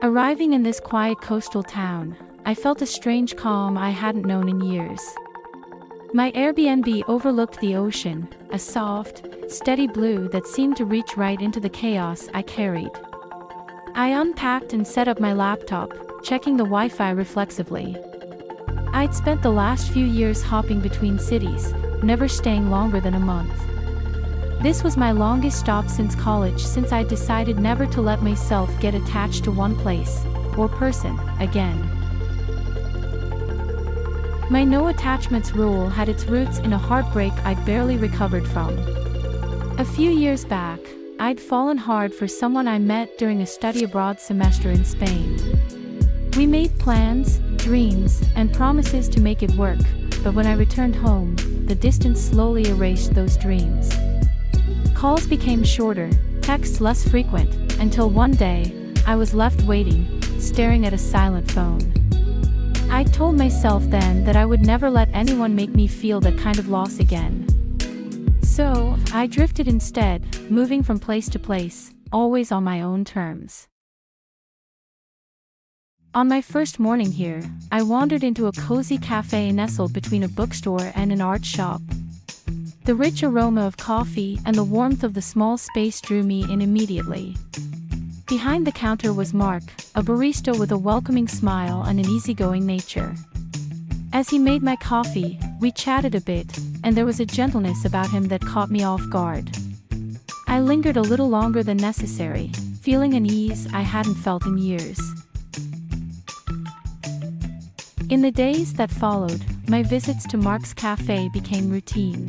Arriving in this quiet coastal town, I felt a strange calm I hadn't known in years. My Airbnb overlooked the ocean, a soft, steady blue that seemed to reach right into the chaos I carried. I unpacked and set up my laptop, checking the Wi-Fi reflexively. I'd spent the last few years hopping between cities, never staying longer than a month. This was my longest stop since college, since I decided never to let myself get attached to one place, or person, again. My no attachments rule had its roots in a heartbreak I'd barely recovered from. A few years back, I'd fallen hard for someone I met during a study abroad semester in Spain. We made plans, dreams, and promises to make it work, but when I returned home, the distance slowly erased those dreams. Calls became shorter, texts less frequent, until one day, I was left waiting, staring at a silent phone. I told myself then that I would never let anyone make me feel that kind of loss again. So, I drifted instead, moving from place to place, always on my own terms. On my first morning here, I wandered into a cozy cafe nestled between a bookstore and an art shop. The rich aroma of coffee and the warmth of the small space drew me in immediately. Behind the counter was Mark, a barista with a welcoming smile and an easygoing nature. As he made my coffee, we chatted a bit, and there was a gentleness about him that caught me off guard. I lingered a little longer than necessary, feeling an ease I hadn't felt in years. In the days that followed, my visits to Mark's cafe became routine.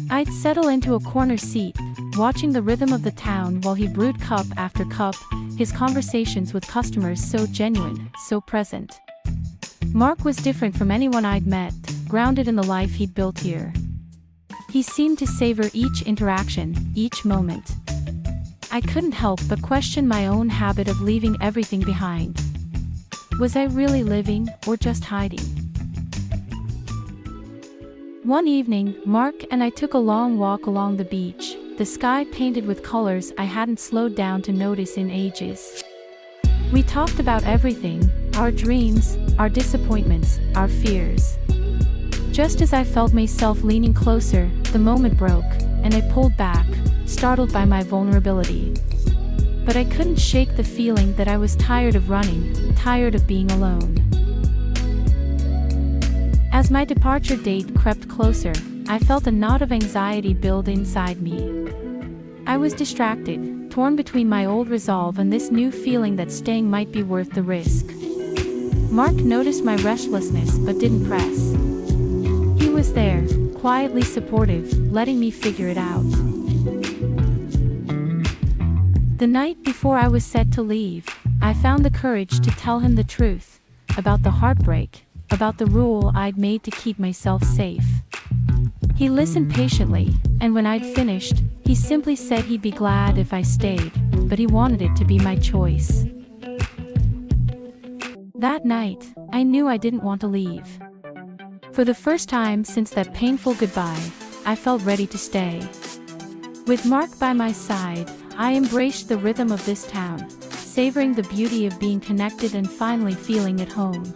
I'd settle into a corner seat, watching the rhythm of the town while he brewed cup after cup, his conversations with customers so genuine, so present. Mark was different from anyone I'd met, grounded in the life he'd built here. He seemed to savor each interaction, each moment. I couldn't help but question my own habit of leaving everything behind. Was I really living, or just hiding? One evening, Mark and I took a long walk along the beach, the sky painted with colors I hadn't slowed down to notice in ages. We talked about everything, our dreams, our disappointments, our fears. Just as I felt myself leaning closer, the moment broke, and I pulled back, startled by my vulnerability. But I couldn't shake the feeling that I was tired of running, tired of being alone. As my departure date crept closer, I felt a knot of anxiety build inside me. I was distracted, torn between my old resolve and this new feeling that staying might be worth the risk. Mark noticed my restlessness but didn't press. He was there, quietly supportive, letting me figure it out. The night before I was set to leave, I found the courage to tell him the truth, about the heartbreak, about the rule I'd made to keep myself safe. He listened patiently, and when I'd finished, he simply said he'd be glad if I stayed, but he wanted it to be my choice. That night, I knew I didn't want to leave. For the first time since that painful goodbye, I felt ready to stay. With Mark by my side, I embraced the rhythm of this town, savoring the beauty of being connected and finally feeling at home.